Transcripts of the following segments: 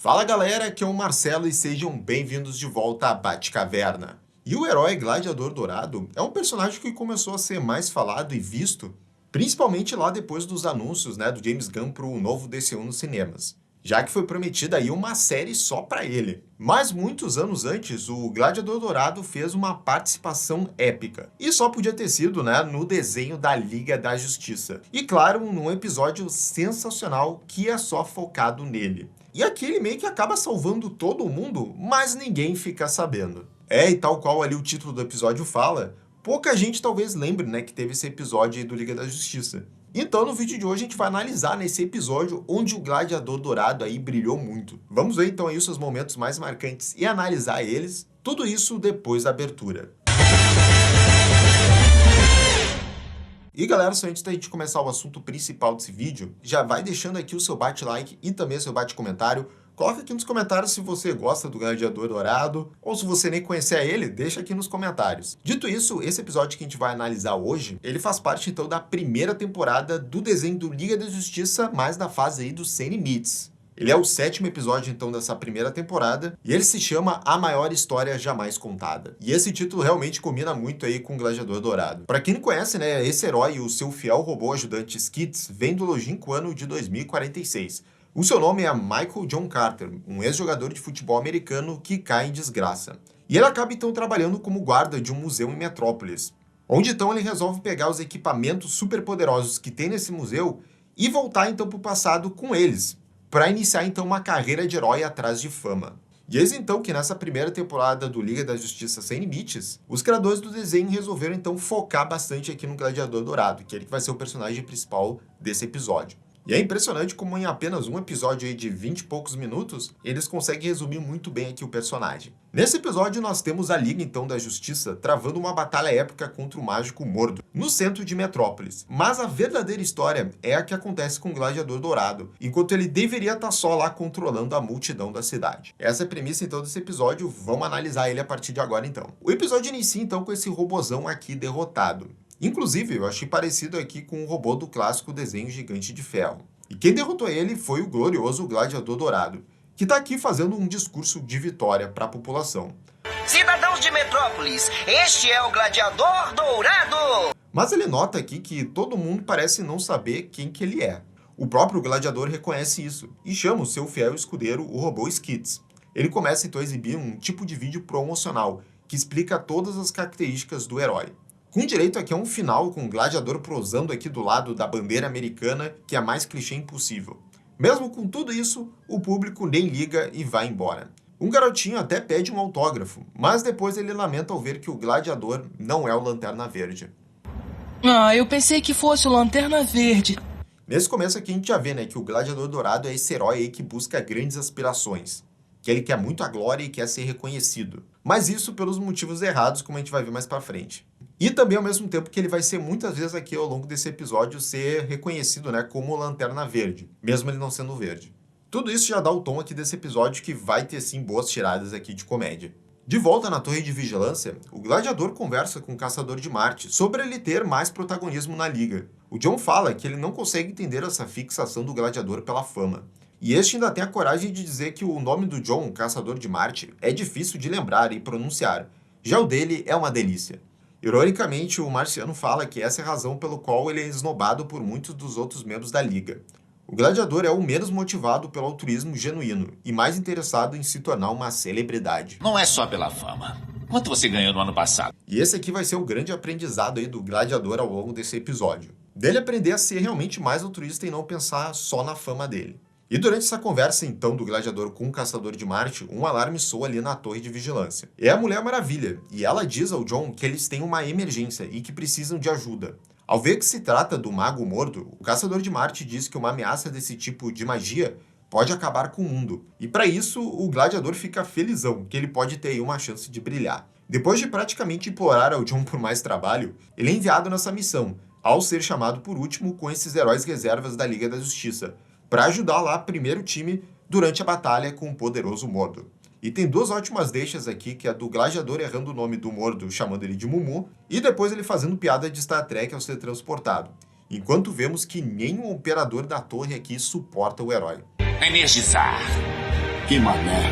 Fala galera, aqui é o Marcelo e sejam bem-vindos de volta à Batcaverna. E o herói Gladiador Dourado é um personagem que começou a ser mais falado e visto, principalmente lá depois dos anúncios, do James Gunn para o novo DCU nos cinemas, já que foi prometida aí uma série só para ele. Mas muitos anos antes, o Gladiador Dourado fez uma participação épica. E só podia ter sido, no desenho da Liga da Justiça. E claro, num episódio sensacional que é só focado nele. E aqui ele meio que acaba salvando todo mundo, mas ninguém fica sabendo. E tal qual ali o título do episódio fala, pouca gente talvez lembre, que teve esse episódio aí do Liga da Justiça. Então, no vídeo de hoje, a gente vai analisar nesse episódio onde o Gladiador Dourado aí brilhou muito. Vamos ver então aí os seus momentos mais marcantes e analisar eles. Tudo isso depois da abertura. E galera, só antes da gente começar o assunto principal desse vídeo, já vai deixando aqui o seu bate-like e também o seu bate-comentário. Coloca aqui nos comentários se você gosta do Gladiador Dourado, ou se você nem conhecer ele, deixa aqui nos comentários. Dito isso, esse episódio que a gente vai analisar hoje, ele faz parte então da primeira temporada do desenho do Liga da Justiça, mais da fase aí dos Sem Limites. Ele é o 7º episódio, então, dessa primeira temporada, e ele se chama A Maior História Jamais Contada. E esse título realmente combina muito aí com o Gladiador Dourado. Para quem não conhece, esse herói e o seu fiel robô ajudante Skids vem do longínquo ano de 2046. O seu nome é Michael John Carter, um ex-jogador de futebol americano que cai em desgraça. E ele acaba, então, trabalhando como guarda de um museu em Metrópolis, onde, então, ele resolve pegar os equipamentos superpoderosos que tem nesse museu e voltar, então, para o passado com eles, para iniciar, então, uma carreira de herói atrás de fama. E eis, então, que nessa primeira temporada do Liga da Justiça Sem Limites, os criadores do desenho resolveram, então, focar bastante aqui no Gladiador Dourado, que ele vai ser o personagem principal desse episódio. E é impressionante como em apenas um episódio aí de 20 e poucos minutos, eles conseguem resumir muito bem aqui o personagem. Nesse episódio, nós temos a Liga, então, da Justiça travando uma batalha épica contra o Mágico Mordo, no centro de Metrópolis. Mas a verdadeira história é a que acontece com o Gladiador Dourado, enquanto ele deveria estar só lá controlando a multidão da cidade. Essa é a premissa, então, desse episódio, vamos analisar ele a partir de agora, então. O episódio inicia, então, com esse robozão aqui derrotado. Inclusive, eu achei parecido aqui com o robô do clássico desenho Gigante de Ferro. E quem derrotou ele foi o glorioso Gladiador Dourado, que está aqui fazendo um discurso de vitória para a população. Cidadãos de Metrópolis, este é o Gladiador Dourado! Mas ele nota aqui que todo mundo parece não saber quem que ele é. O próprio Gladiador reconhece isso e chama o seu fiel escudeiro, o robô Skids. Ele começa então a exibir um tipo de vídeo promocional que explica todas as características do herói. Com direito aqui a um final com o Gladiador prosando aqui do lado da bandeira americana, que é a mais clichê impossível. Mesmo com tudo isso, o público nem liga e vai embora. Um garotinho até pede um autógrafo, mas depois ele lamenta ao ver que o Gladiador não é o Lanterna Verde. Eu pensei que fosse o Lanterna Verde. Nesse começo aqui a gente já vê, que o Gladiador Dourado é esse herói aí que busca grandes aspirações. Que ele quer muito a glória e quer ser reconhecido. Mas isso pelos motivos errados, como a gente vai ver mais pra frente. E também ao mesmo tempo que ele vai ser muitas vezes aqui ao longo desse episódio ser reconhecido, como Lanterna Verde, mesmo ele não sendo verde. Tudo isso já dá o tom aqui desse episódio que vai ter sim boas tiradas aqui de comédia. De volta na Torre de Vigilância, o Gladiador conversa com o Caçador de Marte sobre ele ter mais protagonismo na Liga. O John fala que ele não consegue entender essa fixação do Gladiador pela fama. E este ainda tem a coragem de dizer que o nome do John, Caçador de Marte, é difícil de lembrar e pronunciar. Já o dele é uma delícia. Ironicamente, o Marciano fala que essa é a razão pelo qual ele é esnobado por muitos dos outros membros da Liga. O Gladiador é o menos motivado pelo altruísmo genuíno e mais interessado em se tornar uma celebridade. Não é só pela fama. Quanto você ganhou no ano passado? E esse aqui vai ser o grande aprendizado aí do Gladiador ao longo desse episódio. Dele aprender a ser realmente mais altruísta e não pensar só na fama dele. E durante essa conversa, então, do Gladiador com o Caçador de Marte, um alarme soa ali na Torre de Vigilância. É a Mulher Maravilha, e ela diz ao John que eles têm uma emergência e que precisam de ajuda. Ao ver que se trata do Mago Mordo, o Caçador de Marte diz que uma ameaça desse tipo de magia pode acabar com o mundo. E para isso, o Gladiador fica felizão, que ele pode ter aí uma chance de brilhar. Depois de praticamente implorar ao John por mais trabalho, ele é enviado nessa missão, ao ser chamado por último com esses heróis reservas da Liga da Justiça, para ajudar lá primeiro time durante a batalha com o poderoso Mordo. E tem duas ótimas deixas aqui, que é a do Gladiador errando o nome do Mordo, chamando ele de Mumu, e depois ele fazendo piada de Star Trek ao ser transportado. Enquanto vemos que nem o operador da torre aqui suporta o herói. Energizar. Que mané.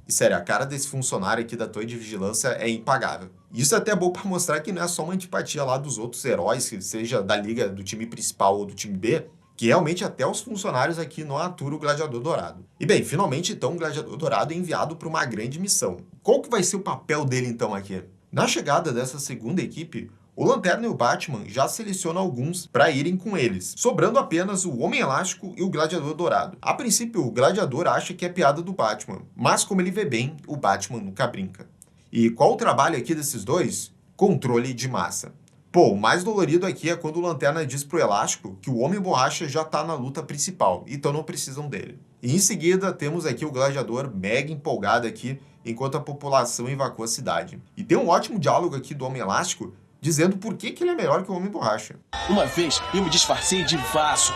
E sério, a cara desse funcionário aqui da torre de vigilância é impagável. Isso é até bom pra mostrar que não é só uma antipatia lá dos outros heróis, que seja da liga do time principal ou do time B, que realmente até os funcionários aqui não aturam o Gladiador Dourado. E bem, finalmente então o Gladiador Dourado é enviado para uma grande missão. Qual que vai ser o papel dele então aqui? Na chegada dessa segunda equipe, o Lanterna e o Batman já selecionam alguns para irem com eles, sobrando apenas o Homem Elástico e o Gladiador Dourado. A princípio, o Gladiador acha que é piada do Batman, mas como ele vê bem, o Batman nunca brinca. E qual o trabalho aqui desses dois? Controle de massa. Pô, o mais dolorido aqui é quando o Lanterna diz pro Elástico que o Homem Borracha já tá na luta principal, então não precisam dele. E em seguida, temos aqui o Gladiador mega empolgado aqui, enquanto a população evacua a cidade. E tem um ótimo diálogo aqui do Homem Elástico, dizendo por que ele é melhor que o Homem Borracha. Uma vez eu me disfarcei de vaso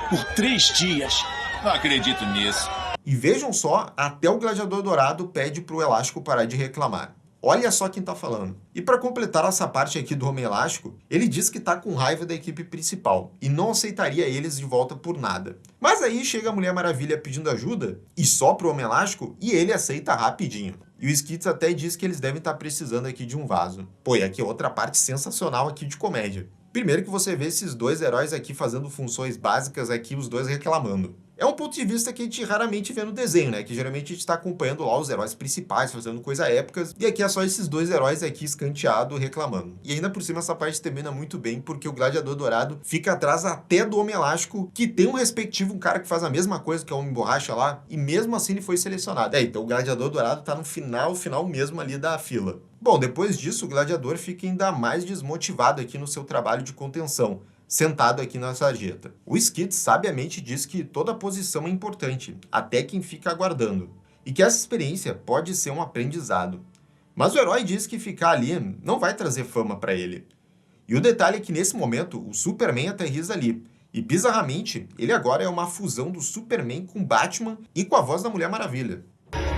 por 3 dias. Não acredito nisso. E vejam só, até o Gladiador Dourado pede pro Elástico parar de reclamar. Olha só quem tá falando. E para completar essa parte aqui do Homem Elástico, ele diz que tá com raiva da equipe principal e não aceitaria eles de volta por nada. Mas aí chega a Mulher Maravilha pedindo ajuda, e só pro Homem Elástico, e ele aceita rapidinho. E o Skits até diz que eles devem estar precisando aqui de um vaso. Pô, e aqui outra parte sensacional aqui de comédia. Primeiro que você vê esses dois heróis aqui fazendo funções básicas aqui, os dois reclamando. É um ponto de vista que a gente raramente vê no desenho, né? Que geralmente a gente está acompanhando lá os heróis principais, fazendo coisas épicas, e aqui é só esses dois heróis aqui escanteados reclamando. E ainda por cima essa parte termina muito bem, porque o Gladiador Dourado fica atrás até do Homem Elástico, que tem um respectivo, um cara que faz a mesma coisa que é o Homem Borracha lá, e mesmo assim ele foi selecionado. Então o Gladiador Dourado tá no final mesmo ali da fila. Bom, depois disso o Gladiador fica ainda mais desmotivado aqui no seu trabalho de contenção, sentado aqui na sarjeta. O Skits sabiamente diz que toda posição é importante, até quem fica aguardando, e que essa experiência pode ser um aprendizado. Mas o herói diz que ficar ali não vai trazer fama para ele. E o detalhe é que nesse momento o Superman aterriza ali, e bizarramente ele agora é uma fusão do Superman com Batman e com a voz da Mulher Maravilha.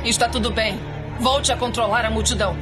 Está tudo bem. Volte a controlar a multidão.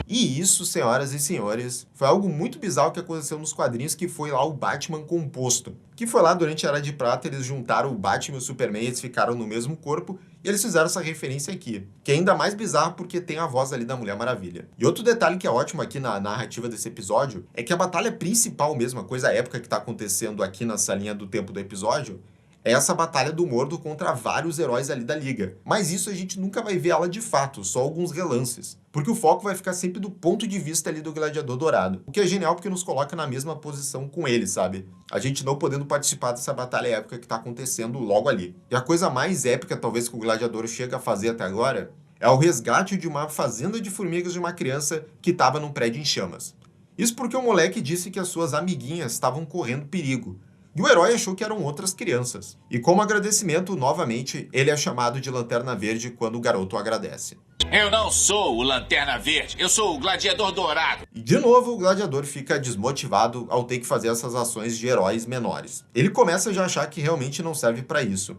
E isso, senhoras e senhores, foi algo muito bizarro que aconteceu nos quadrinhos, que foi lá o Batman composto. Que foi lá durante a Era de Prata, eles juntaram o Batman e o Superman, eles ficaram no mesmo corpo, e eles fizeram essa referência aqui. Que é ainda mais bizarro porque tem a voz ali da Mulher Maravilha. E outro detalhe que é ótimo aqui na narrativa desse episódio, é que a batalha principal mesmo, a coisa épica que tá acontecendo aqui nessa linha do tempo do episódio, é essa batalha do Mordo contra vários heróis ali da Liga. Mas isso a gente nunca vai ver ela de fato, só alguns relances. Porque o foco vai ficar sempre do ponto de vista ali do Gladiador Dourado. O que é genial porque nos coloca na mesma posição com ele, sabe? A gente não podendo participar dessa batalha épica que tá acontecendo logo ali. E a coisa mais épica, talvez, que o Gladiador chega a fazer até agora, é o resgate de uma fazenda de formigas de uma criança que estava num prédio em chamas. Isso porque o moleque disse que as suas amiguinhas estavam correndo perigo. E o herói achou que eram outras crianças. E como agradecimento, novamente, ele é chamado de Lanterna Verde quando o garoto agradece. Eu não sou o Lanterna Verde, eu sou o Gladiador Dourado. E de novo o Gladiador fica desmotivado ao ter que fazer essas ações de heróis menores. Ele começa já a achar que realmente não serve para isso.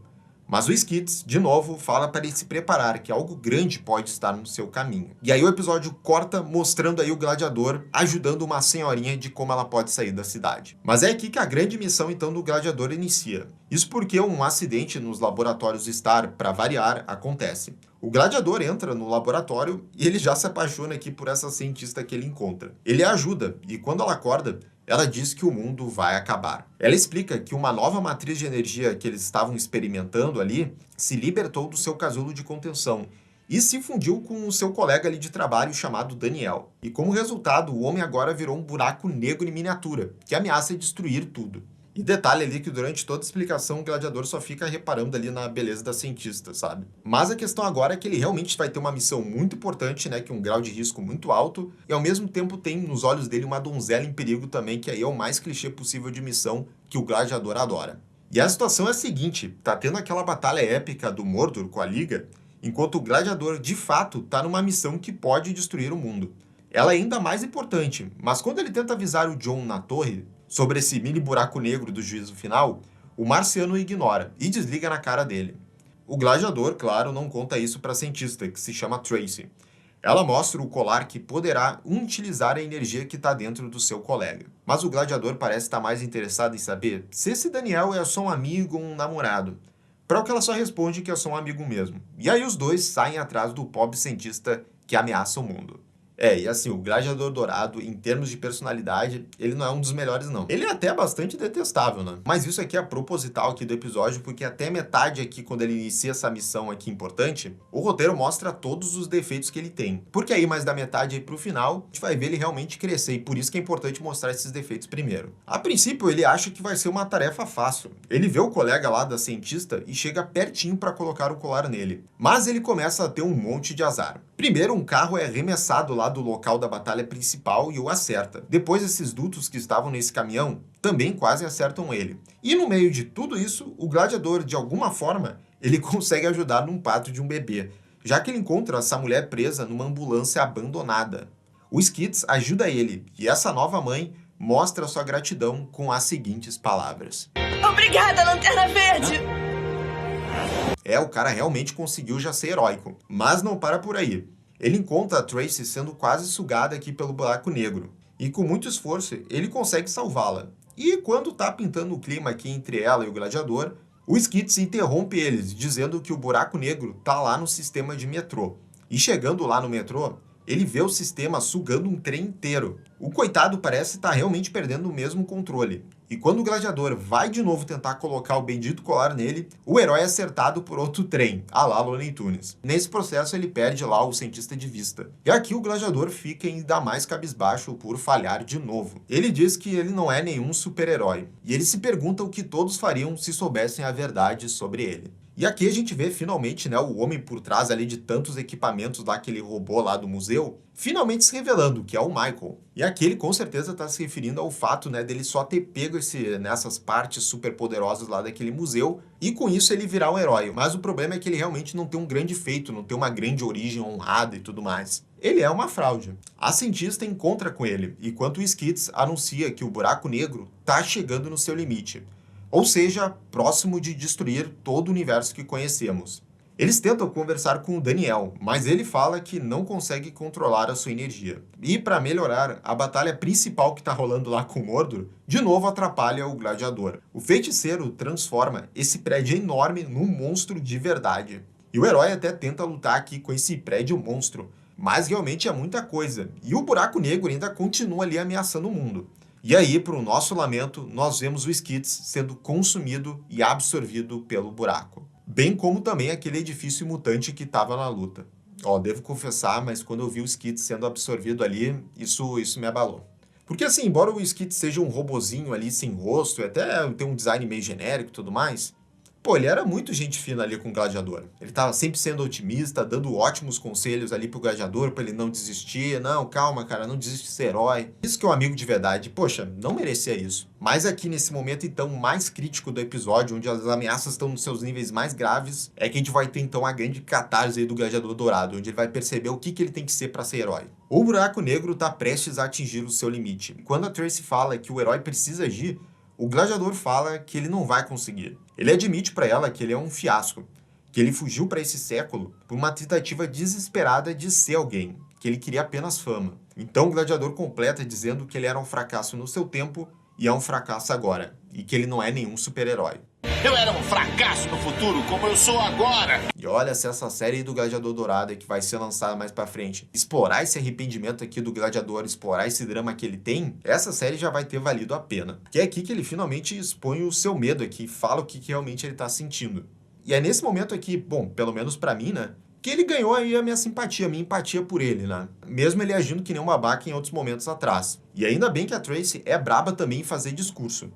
Mas o Skits, de novo, fala para ele se preparar, que algo grande pode estar no seu caminho. E aí o episódio corta, mostrando aí o Gladiador ajudando uma senhorinha de como ela pode sair da cidade. Mas é aqui que a grande missão, então, do Gladiador inicia. Isso porque um acidente nos laboratórios Star, para variar, acontece. O Gladiador entra no laboratório e ele já se apaixona aqui por essa cientista que ele encontra. Ele a ajuda, e quando ela acorda, ela diz que o mundo vai acabar. Ela explica que uma nova matriz de energia que eles estavam experimentando ali se libertou do seu casulo de contenção e se fundiu com o seu colega ali de trabalho chamado Daniel. E como resultado, o homem agora virou um buraco negro em miniatura, que ameaça destruir tudo. E detalhe ali que durante toda a explicação o Gladiador só fica reparando ali na beleza da cientista, sabe? Mas a questão agora é que ele realmente vai ter uma missão muito importante, né? Que é um grau de risco muito alto, e ao mesmo tempo tem nos olhos dele uma donzela em perigo também, que aí é o mais clichê possível de missão que o Gladiador adora. E a situação é a seguinte, tá tendo aquela batalha épica do Mordor com a Liga, enquanto o Gladiador de fato tá numa missão que pode destruir o mundo. Ela é ainda mais importante, mas quando ele tenta avisar o Jon na torre sobre esse mini buraco negro do juízo final, o Marciano o ignora e desliga na cara dele. O Gladiador, claro, não conta isso para a cientista, que se chama Tracy. Ela mostra o colar que poderá utilizar a energia que está dentro do seu colega. Mas o Gladiador parece estar mais interessado em saber se esse Daniel é só um amigo ou um namorado. para o que ela só responde que é só um amigo mesmo. E aí os dois saem atrás do pobre cientista que ameaça o mundo. E assim, o Gladiador Dourado, em termos de personalidade, ele não é um dos melhores, não. Ele é até bastante detestável, né? Mas isso aqui é proposital aqui do episódio, porque até metade aqui, quando ele inicia essa missão aqui importante, o roteiro mostra todos os defeitos que ele tem. Porque aí, mais da metade aí pro final, a gente vai ver ele realmente crescer, e por isso que é importante mostrar esses defeitos primeiro. A princípio, ele acha que vai ser uma tarefa fácil. Ele vê o colega lá da cientista e chega pertinho para colocar o colar nele. Mas ele começa a ter um monte de azar. Primeiro, um carro é arremessado lá do local da batalha principal e o acerta. Depois, esses dutos que estavam nesse caminhão também quase acertam ele. E no meio de tudo isso, o gladiador, de alguma forma, ele consegue ajudar num parto de um bebê, já que ele encontra essa mulher presa numa ambulância abandonada. O Skids ajuda ele, e essa nova mãe mostra sua gratidão com as seguintes palavras. Obrigada, Lanterna Verde! O cara realmente conseguiu já ser heróico. Mas não para por aí. Ele encontra a Tracy sendo quase sugada aqui pelo buraco negro. E com muito esforço, ele consegue salvá-la. E quando tá pintando o clima aqui entre ela e o gladiador, o Skids interrompe eles, dizendo que o buraco negro tá lá no sistema de metrô. E chegando lá no metrô, ele vê o sistema sugando um trem inteiro. O coitado parece estar realmente perdendo o mesmo controle. E quando o gladiador vai de novo tentar colocar o bendito colar nele, o herói é acertado por outro trem, à la Looney Tunes. Nesse processo ele perde lá o cientista de vista. E aqui o gladiador fica ainda mais cabisbaixo por falhar de novo. Ele diz que ele não é nenhum super-herói. E ele se pergunta o que todos fariam se soubessem a verdade sobre ele. E aqui a gente vê finalmente, né, o homem por trás ali de tantos equipamentos lá que ele roubou lá do museu, finalmente se revelando, que é o Michael. E aqui ele com certeza está se referindo ao fato, né, dele só ter pego nessas partes super poderosas lá daquele museu, e com isso ele virar um herói. Mas o problema é que ele realmente não tem um grande feito, não tem uma grande origem honrada e tudo mais. Ele é uma fraude. A cientista encontra com ele, enquanto o Skids anuncia que o buraco negro está chegando no seu limite. Ou seja, próximo de destruir todo o universo que conhecemos. Eles tentam conversar com o Daniel, mas ele fala que não consegue controlar a sua energia. E para melhorar, a batalha principal que está rolando lá com o Mordor, de novo atrapalha o gladiador. O feiticeiro transforma esse prédio enorme num monstro de verdade. E o herói até tenta lutar aqui com esse prédio monstro, mas realmente é muita coisa. E o buraco negro ainda continua ali ameaçando o mundo. E aí, para o nosso lamento, nós vemos o Skids sendo consumido e absorvido pelo buraco. Bem como também aquele edifício mutante que estava na luta. Devo confessar, mas quando eu vi o Skids sendo absorvido ali, isso me abalou. Porque assim, embora o Skids seja um robozinho ali sem rosto, e até tem um design meio genérico e tudo mais, ele era muito gente fina ali com o gladiador. Ele estava sempre sendo otimista, dando ótimos conselhos ali pro gladiador para ele não desistir. Não, calma, cara, não desiste de ser herói. Isso que é um amigo de verdade. Poxa, não merecia isso. Mas aqui nesse momento, então, mais crítico do episódio, onde as ameaças estão nos seus níveis mais graves, é que a gente vai ter, então, a grande catarse aí do Gladiador Dourado, onde ele vai perceber o que ele tem que ser para ser herói. O buraco negro está prestes a atingir o seu limite. Quando a Tracy fala que o herói precisa agir, o gladiador fala que ele não vai conseguir. Ele admite para ela que ele é um fiasco, que ele fugiu para esse século por uma tentativa desesperada de ser alguém, que ele queria apenas fama. Então o gladiador completa dizendo que ele era um fracasso no seu tempo e é um fracasso agora, e que ele não é nenhum super-herói. Eu era um fracasso no futuro, como eu sou agora. E olha, se essa série do Gladiador Dourado que vai ser lançada mais pra frente, explorar esse arrependimento aqui do gladiador, explorar esse drama que ele tem, essa série já vai ter valido a pena. Que é aqui que ele finalmente expõe o seu medo aqui, fala o que realmente ele tá sentindo. E é nesse momento aqui, bom, pelo menos pra mim, né, que ele ganhou aí a minha simpatia, a minha empatia por ele, né? Mesmo ele agindo que nem um babaca em outros momentos atrás. E ainda bem que a Tracy é braba também em fazer discurso.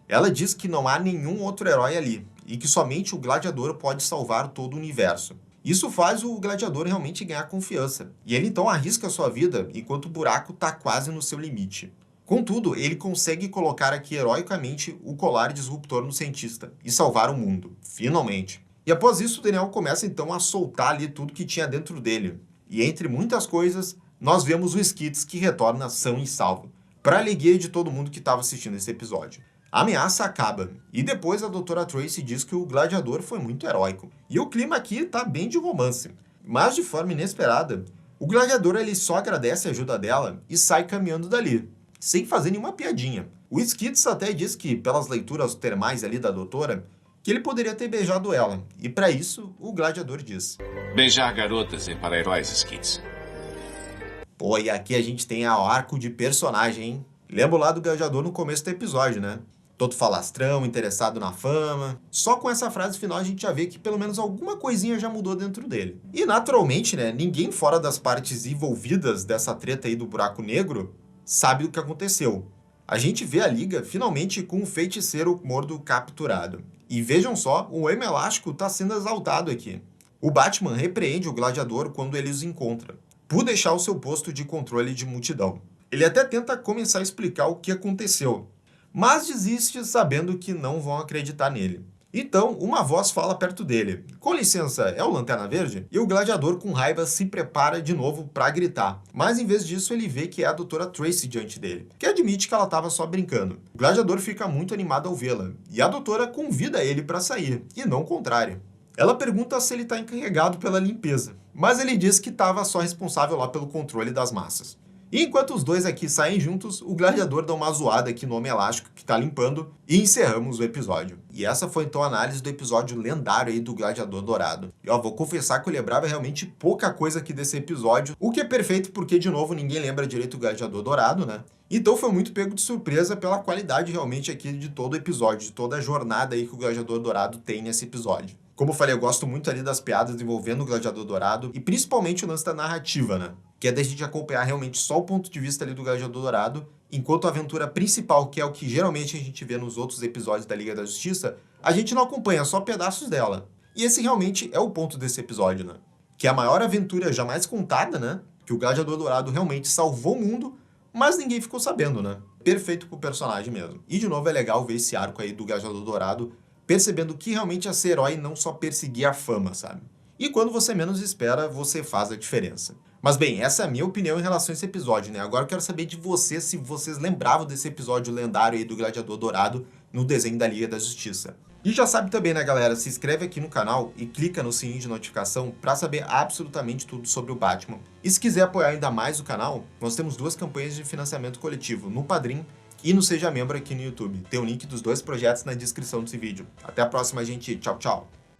Ela diz que não há nenhum outro herói ali, e que somente o gladiador pode salvar todo o universo. Isso faz o gladiador realmente ganhar confiança, e ele então arrisca a sua vida enquanto o buraco está quase no seu limite. Contudo, ele consegue colocar aqui heroicamente o colar disruptor no cientista, e salvar o mundo, finalmente. E após isso, o Daniel começa então a soltar ali tudo que tinha dentro dele. E entre muitas coisas, nós vemos o Skids que retorna são e salvo, para a alegria de todo mundo que estava assistindo esse episódio. A ameaça acaba, e depois a Dra. Tracy diz que o gladiador foi muito heróico. E o clima aqui tá bem de romance. Mas de forma inesperada, o gladiador ele só agradece a ajuda dela e sai caminhando dali, sem fazer nenhuma piadinha. O Skids até diz que, pelas leituras termais ali da doutora, que ele poderia ter beijado ela. E para isso, o gladiador diz: Beijar garotas é para heróis, Skids. Pô, e aqui a gente tem a arco de personagem, hein? Lembra lá do gladiador no começo do episódio, né? Todo falastrão, interessado na fama. Só com essa frase final a gente já vê que pelo menos alguma coisinha já mudou dentro dele. E naturalmente, né, ninguém fora das partes envolvidas dessa treta aí do buraco negro sabe o que aconteceu. A gente vê a Liga finalmente com o feiticeiro Mordo capturado. E vejam só, o emo elástico tá sendo exaltado aqui. O Batman repreende o gladiador quando ele os encontra, por deixar o seu posto de controle de multidão. Ele até tenta começar a explicar o que aconteceu, mas desiste sabendo que não vão acreditar nele. Então, uma voz fala perto dele: com licença, é o Lanterna Verde? E o gladiador com raiva se prepara de novo para gritar. Mas em vez disso, ele vê que é a Doutora Tracy diante dele, que admite que ela estava só brincando. O gladiador fica muito animado ao vê-la, e a doutora convida ele para sair, e não o contrário. Ela pergunta se ele está encarregado pela limpeza, mas ele diz que estava só responsável lá pelo controle das massas. E enquanto os dois aqui saem juntos, o gladiador dá uma zoada aqui no Homem Elástico que tá limpando e encerramos o episódio. E essa foi então a análise do episódio lendário aí do Gladiador Dourado. E ó, vou confessar que eu lembrava realmente pouca coisa aqui desse episódio, o que é perfeito porque, de novo, ninguém lembra direito do Gladiador Dourado, né? Então foi muito pego de surpresa pela qualidade realmente aqui de todo o episódio, de toda a jornada aí que o Gladiador Dourado tem nesse episódio. Como eu falei, eu gosto muito ali das piadas envolvendo o Gladiador Dourado e principalmente o lance da narrativa, né? Que é da gente acompanhar realmente só o ponto de vista ali do Gladiador Dourado, enquanto a aventura principal, que é o que geralmente a gente vê nos outros episódios da Liga da Justiça, a gente não acompanha, só pedaços dela. E esse realmente é o ponto desse episódio, né? Que é a maior aventura jamais contada, né? Que o Gladiador Dourado realmente salvou o mundo, mas ninguém ficou sabendo, né? Perfeito pro personagem mesmo. E de novo é legal ver esse arco aí do Gladiador Dourado, percebendo que realmente é ser herói e não só perseguir a fama, sabe? E quando você menos espera, você faz a diferença. Mas bem, essa é a minha opinião em relação a esse episódio, né? Agora eu quero saber de vocês se vocês lembravam desse episódio lendário aí do Gladiador Dourado no desenho da Liga da Justiça. E já sabe também, né, galera? Se inscreve aqui no canal e clica no sininho de notificação para saber absolutamente tudo sobre o Batman. E se quiser apoiar ainda mais o canal, nós temos 2 campanhas de financiamento coletivo, no Padrim e no Seja Membro aqui no YouTube. Tem o link dos 2 projetos na descrição desse vídeo. Até a próxima, gente. Tchau, tchau.